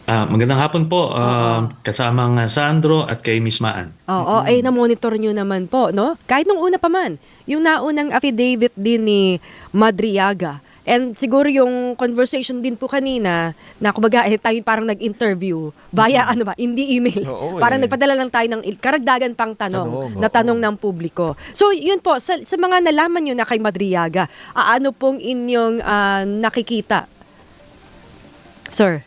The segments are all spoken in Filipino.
Magandang hapon po, Oo. kasamang Sandro at kay Miss Maan. Oo, ay na-monitor nyo naman po, no? Kahit nung una pa man, yung naunang affidavit din ni Madriaga. And siguro yung conversation din po kanina, na kumbaga tayo parang nag-interview via ano ba, hindi email. Oo, Parang eh. nagpadala lang tayo ng karagdagan pang tanong Tanong, na oo. tanong ng publiko. So yun po, sa mga nalaman nyo na kay Madriaga, ano pong inyong nakikita? Sir?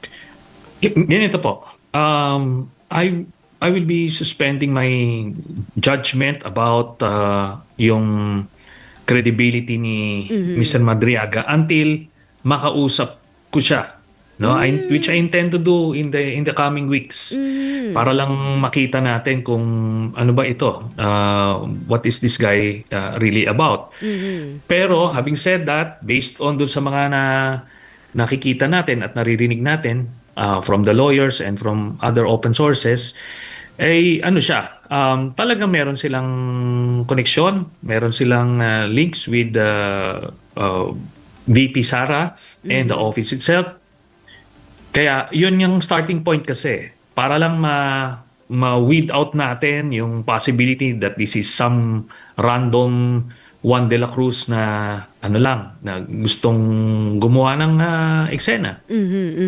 Ganito po, I will be suspending my judgment about yung credibility ni Mr. Madriaga until makausap ko siya. No, which I intend to do in the coming weeks para lang makita natin kung ano ba ito, what is this guy really about. Pero having said that, based on dun sa mga nakikita natin at naririnig natin from the lawyers and from other open sources, ay ano siya, talagang meron silang connection, meron silang links with the VP Sara and the office itself. Kaya yun yung starting point kasi para lang ma-weed out natin yung possibility that this is some random Juan de la Cruz na ano lang, na gustong gumawa ng eksena.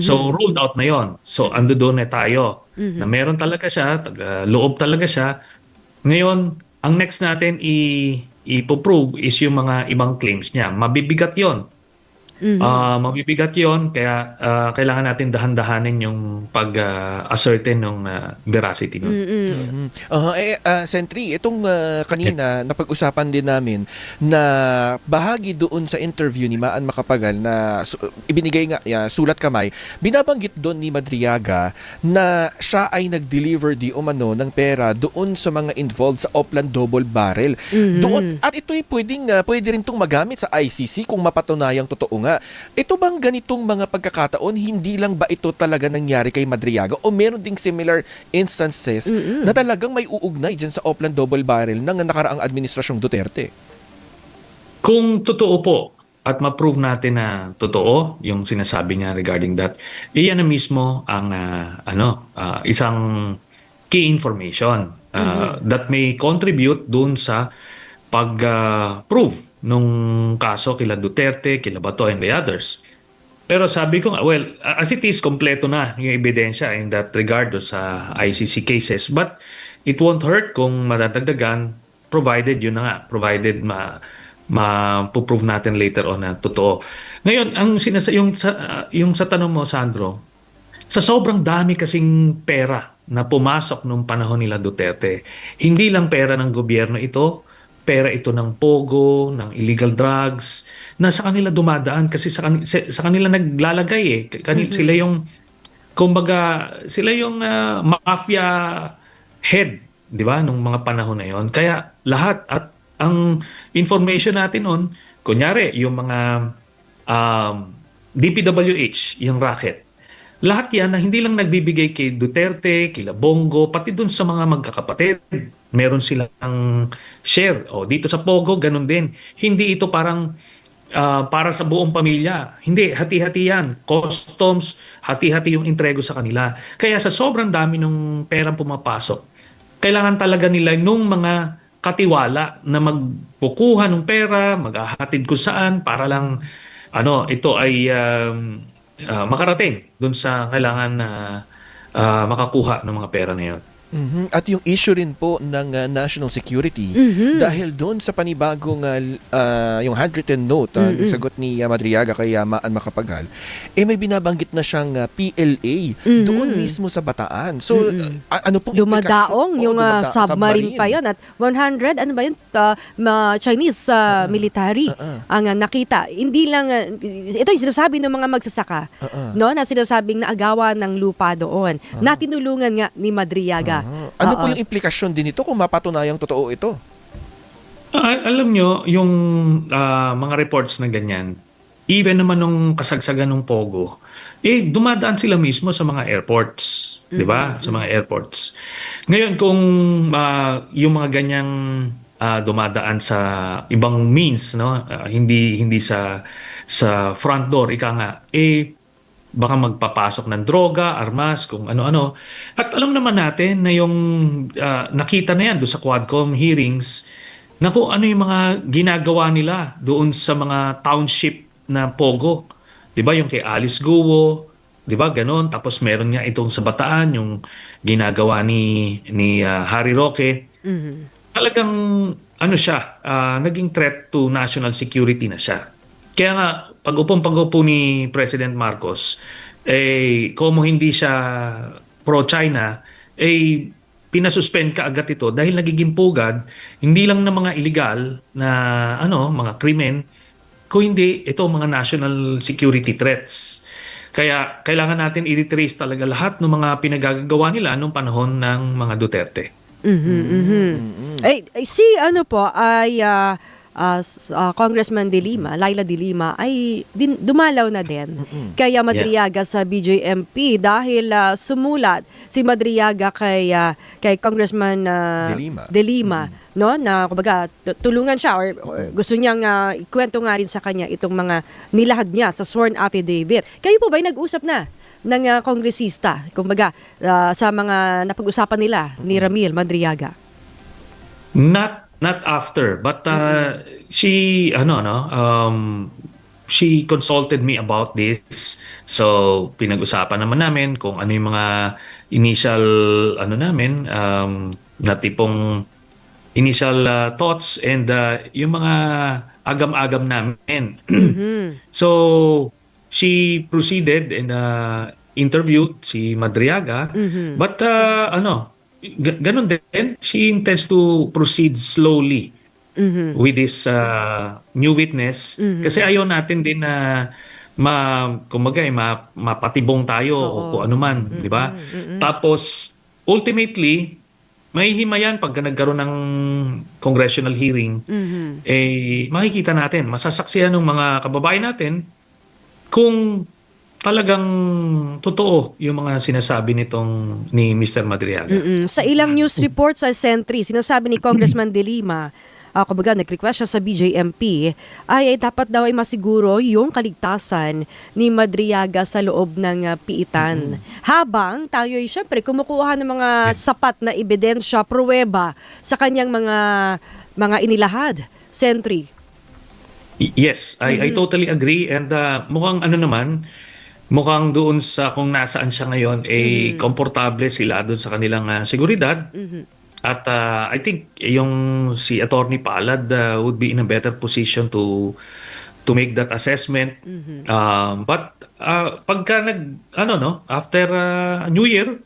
So ruled out na yon. So ando doon na tayo na meron talaga siya, loob talaga siya. Ngayon, ang next natin ipo-prove is yung mga ibang claims niya. Mabibigat yon. Mabibigat yon, kaya kailangan natin dahan-dahanin yung pag-ascertain ng veracity nun. Sentry, itong kanina napag-usapan din namin na bahagi doon sa interview ni Maan Macapagal na ibinigay nga sulat kamay, binabanggit doon ni Madriaga na siya ay nag-deliver di umano ng pera doon sa mga involved sa Oplan Double Barrel. Doon, at ito'y pwede rin itong magamit sa ICC kung mapatunayang totoo nga. Ito bang ganitong mga pagkakataon, hindi lang ba ito talaga nangyari kay Madriaga o meron ding similar instances na talagang may uugnay dyan sa Oplan Double Barrel ng nakaraang administrasyong Duterte? Kung totoo po at ma-prove natin na totoo yung sinasabi niya regarding that, iyan na mismo ang isang key information that may contribute dun sa pag-prove nung kaso kila Duterte, kila Bato, and the others. Pero sabi ko nga, well, as it is, kompleto na yung ebidensya in that regard do sa ICC cases. But it won't hurt kung madadagdagan, provided yun na nga, provided ma-prove natin later on na totoo. Ngayon, yung sa tanong mo, Sandro, sa sobrang dami kasing pera na pumasok nung panahon nila Duterte, hindi lang pera ng gobyerno ito, pera ito ng pogo, ng illegal drugs, na sa kanila dumadaan kasi sa kanila naglalagay eh. Sila yung, kumbaga, sila yung mafia head, di ba, nung mga panahon na yon. Kaya lahat at ang information natin on, kunyari, yung mga um, DPWH, yung racket, lahat yan na hindi lang nagbibigay kay Duterte, kila Bongo, pati dun sa mga magkakapatid. Meron silang share. O, dito sa Pogo, ganun din. Hindi ito parang para sa buong pamilya. Hindi, hati-hati yan. Customs, hati-hati yung entrego sa kanila. Kaya sa sobrang dami ng perang pumapasok, kailangan talaga nila nung mga katiwala na magkukuha ng pera, maghahatid kung saan, para lang ito ay makarating dun sa kailangan na makakuha ng mga pera na yun. At yung issue rin po ng national security dahil doon sa panibagong yung handwritten note yung sagot ni Madriaga kay Maan Macapagal, may binabanggit na siyang PLA doon mismo sa Bataan. So ano pong Dumadaong yung submarine submarine pa yon at 100 ano ba yun Chinese military ang nakita. Hindi lang ito yung sinasabi ng mga magsasaka no, na sinasabing naagawa ng lupa doon na tinulungan nga ni Madriaga. Ano po yung implikasyon din ito kung mapatunayang totoo ito? Alam nyo, yung mga reports na ganyan, even naman nung kasagsagan ng Pogo, dumadaan sila mismo sa mga airports. Di ba? Sa mga airports. Ngayon, kung yung mga ganyang dumadaan sa ibang means, no? Hindi sa front door, ika nga, baka magpapasok ng droga, armas, kung ano-ano. At alam naman natin na yung nakita na yan doon sa Quadcom hearings na kung ano yung mga ginagawa nila doon sa mga township na Pogo. 'Di ba yung kay Alice Guo, 'di ba ganon. Tapos meron nga itong sa Bataan yung ginagawa ni Harry Roque. Talagang ano siya, naging threat to national security na siya. Kaya nga pag-upo ni President Marcos, como hindi siya pro-China, pinasuspend ka agad ito dahil nagiging pugad hindi lang ng mga illegal na mga krimen, kundi ito mga national security threats. Kaya kailangan natin i-retrace talaga lahat ng mga pinagagawa nila nung panahon ng mga Duterte. Si ano po ay Congressman Laila De Lima ay dumalaw na din kaya Madriaga sa BJMP dahil sumulat si Madriaga kay Congressman De Lima no na kumbaga tulungan siya or gusto niyang ikwento nga rin sa kanya itong mga nilahad niya sa sworn affidavit. Kayo po ba ay nag-usap na ng kongresista kumbaga sa mga napag-usapan nila ni Ramil Madriaga? Not after, but she she consulted me about this. So pinag-usapan naman namin kung ano yung mga initial namin na tipong initial thoughts and yung mga agam-agam namin. So she proceeded and interviewed si Madriaga, but ganun din, she intends to proceed slowly with this new witness kasi ayaw natin din na mapatibong tayo o kung ano man, di ba? Tapos ultimately may himayan pagka nagkaroon ng congressional hearing, makikita natin, masasaksihan ng mga kababayan natin kung talagang totoo yung mga sinasabi ni Mr. Madriaga. Sa ilang news reports sa Sentry, sinasabi ni Congressman De Lima, kumbaga nag-request siya sa BJMP, ay dapat daw ay masiguro yung kaligtasan ni Madriaga sa loob ng piitan. Habang tayo ay syempre kumukuha ng mga sapat na ebidensya, pruweba sa kanyang mga inilahad. Sentry. Yes, I totally agree and mukhang doon sa kung nasaan siya ngayon komportable sila doon sa kanilang seguridad. At I think yung si Attorney Palad would be in a better position to make that assessment. But pagka after New Year,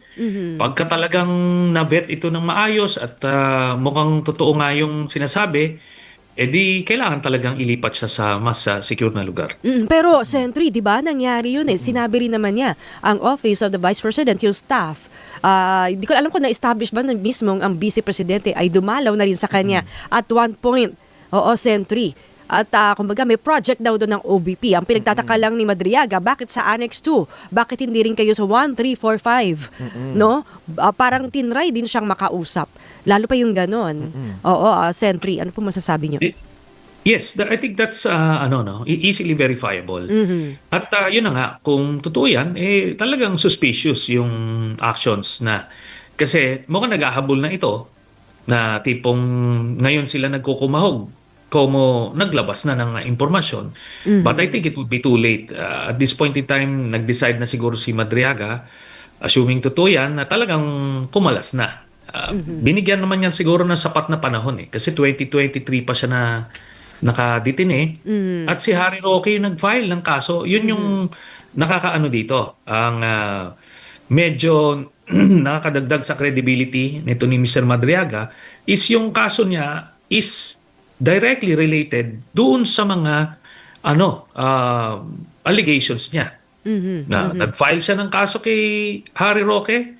pagka talagang na-vet ito ng maayos at mukhang totoo nga yung sinasabi, di kailangan talagang ilipat siya sa mas secure na lugar. Pero Sentry, di ba nangyari yun Sinabi rin naman niya, ang Office of the Vice President, yung staff, hindi ko alam kung na-establish ba na mismo ang Vice Presidente ay dumalaw na rin sa kanya at one point. Oo, Sentry. At kumbaga may project daw doon ng OBP. Ang pinagtataka lang ni Madriaga, bakit sa Annex 2? Bakit hindi rin kayo sa 1, 3, 4, 5? No? Parang tinry din siyang makausap. Lalo pa yung ganon. Oo, Sentry, ano po masasabi niyo? Yes, I think that's easily verifiable. At yun na nga, kung totoo yan, talagang suspicious yung actions na. Kasi mukhang naghahabol na ito na tipong ngayon sila nagkukumahog como naglabas na ng impormasyon. But I think it would be too late. At this point in time, nag-decide na siguro si Madriaga, assuming totoo yan, na talagang kumalas na. Binigyan naman yan siguro ng sapat na panahon kasi 2023 pa siya na nakadetine at si Harry Roque yung nag-file ng kaso. Yun yung nakakaano dito. Ang medyo nakakadagdag sa credibility nito ni Mr. Madriaga is yung kaso niya is directly related doon sa mga allegations niya. Nag-file siya ng kaso kay Harry Roque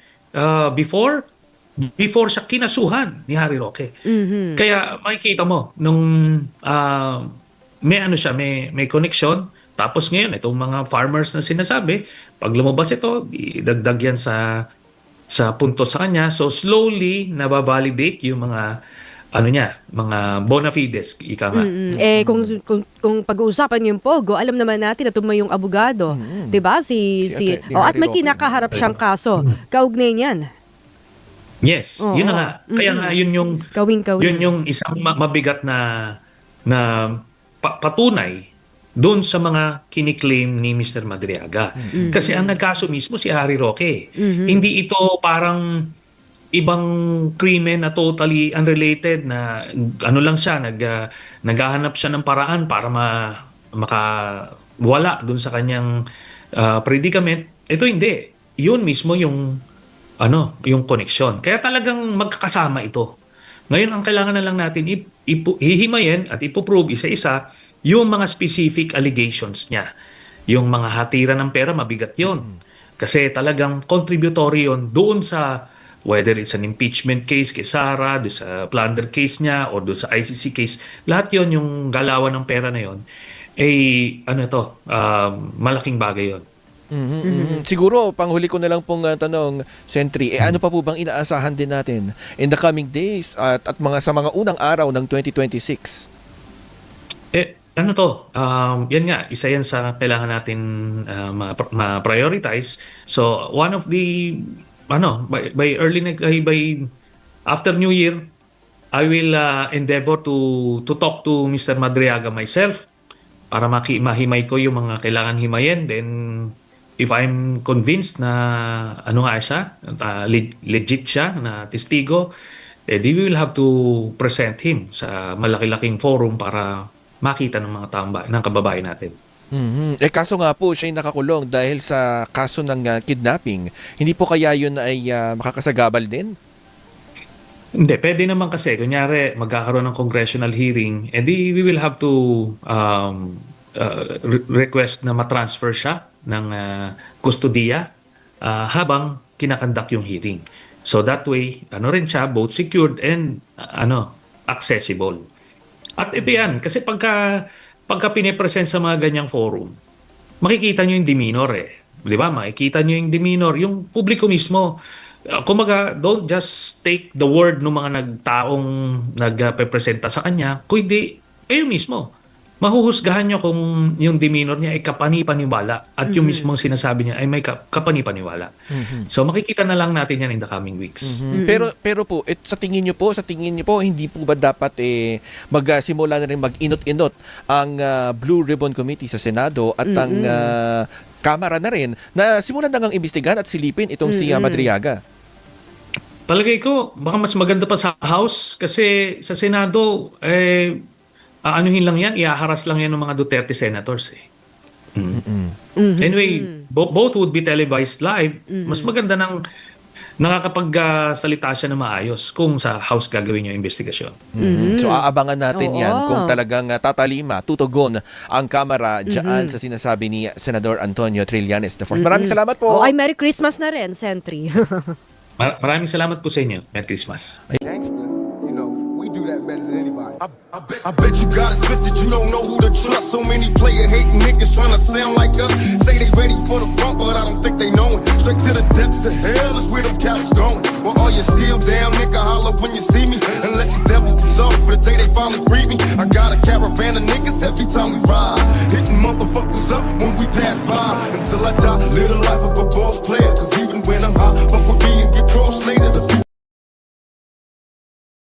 before siya kinasuhan ni Harry Roque. Kaya makikita mo nung may connection, tapos ngayon itong mga farmers na sinasabi, pag lumabas ito, idagdag yan sa punto sa kanya. So slowly nababalidate yung mga ano niya, mga bona fides, ika nga. Kung pag-uusapan yung Pogo, alam naman natin na tumayong abogado, 'di ba? Si Atty. at may Harry Roque. kinakaharap siyang kaso. Kaugnay niyan. Yes, Oo. yun na nga. Kaya nga yun yung Kawing-kawing. isang mabigat na patunay doon sa mga kiniklaim ni Mr. Madriaga. Kasi ang nagkaso mismo si Harry Roque. Hindi ito parang ibang krimen na totally unrelated na ano lang siya, naghahanap siya ng paraan para makawala doon sa kanyang predicament. Ito hindi. Yun mismo yung yung koneksyon. Kaya talagang magkakasama ito. Ngayon, ang kailangan na lang natin hihimayin at ipoprove isa-isa yung mga specific allegations niya. Yung mga hatiran ng pera, mabigat yon. Kasi talagang contributory yon doon sa whether it's an impeachment case kay Sara, doon sa plunder case niya, or doon sa ICC case. Lahat yon yung galawan ng pera na yon, malaking bagay yon. Siguro, panghuli ko na lang pong tanong, Sentry, ano pa po bang inaasahan din natin in the coming days at sa mga unang araw ng 2026? Yan nga, isa yan sa kailangan natin ma-prioritize. So, one of the, by after New Year, I will endeavor to talk to Mr. Madriaga myself para mahimay ko yung mga kailangan himayin. Then, if I'm convinced na siya, legit siya na testigo, we will have to present him sa malaki-laking forum para makita ng mga ng kababayan natin. Kaso nga po, siya nakakulong dahil sa kaso ng kidnapping. Hindi po kaya yun ay makakasagabal din? Hindi, pwede naman kasi. Kunyari, magkakaroon ng congressional hearing, we will have to request na matransfer siya ng kustodiya habang kinakandak yung hearing. So that way, rin siya, both secured and accessible. At ito yan, kasi pagka pinipresent sa mga ganyang forum, makikita nyo yung demeanor Di ba? Makikita nyo yung demeanor, yung publiko mismo. Kumaga, don't just take the word ng mga nagtaong nagpepresenta sa kanya, kundi kayo mismo. Mahuhusgahan nyo kung yung demeanor niya ay kapani-paniwala at yung mismong sinasabi niya ay may kapani-paniwala. So makikita na lang natin yan in the coming weeks. Pero po, sa tingin niyo po, hindi po ba dapat magsimula na rin mag-inot-inot ang Blue Ribbon Committee sa Senado at ang Kamara na rin na simulan na ngang imbestigahan at silipin itong si Madriaga? Palagay ko, baka mas maganda pa sa House kasi sa Senado, anuhin lang yan, iaharas lang yan ng mga Duterte senators Anyway, both would be televised live. Mas maganda nang nakakapagsalita siya na maayos kung sa House gagawin yung investigasyon. So aabangan natin yan kung talagang tatalima, tutugon ang Kamara dyan sa sinasabi ni Senador Antonio Trillanes IV. Maraming salamat po. Ay, Merry Christmas na rin, Sentry. Maraming salamat po sa inyo. Merry Christmas. Gangster, we do that better than anybody. I bet you got it twisted, you don't know who to trust. So many player hating niggas trying to sound like us. Say they ready for the front, but I don't think they know it. Straight to the depths of hell is where them cowards going. Well, all you still down, nigga, holler when you see me. And let these devils dissolve for the day they finally free me. I got a caravan of niggas every time we ride. Hitting motherfuckers up when we pass by. Until I die, live the life of a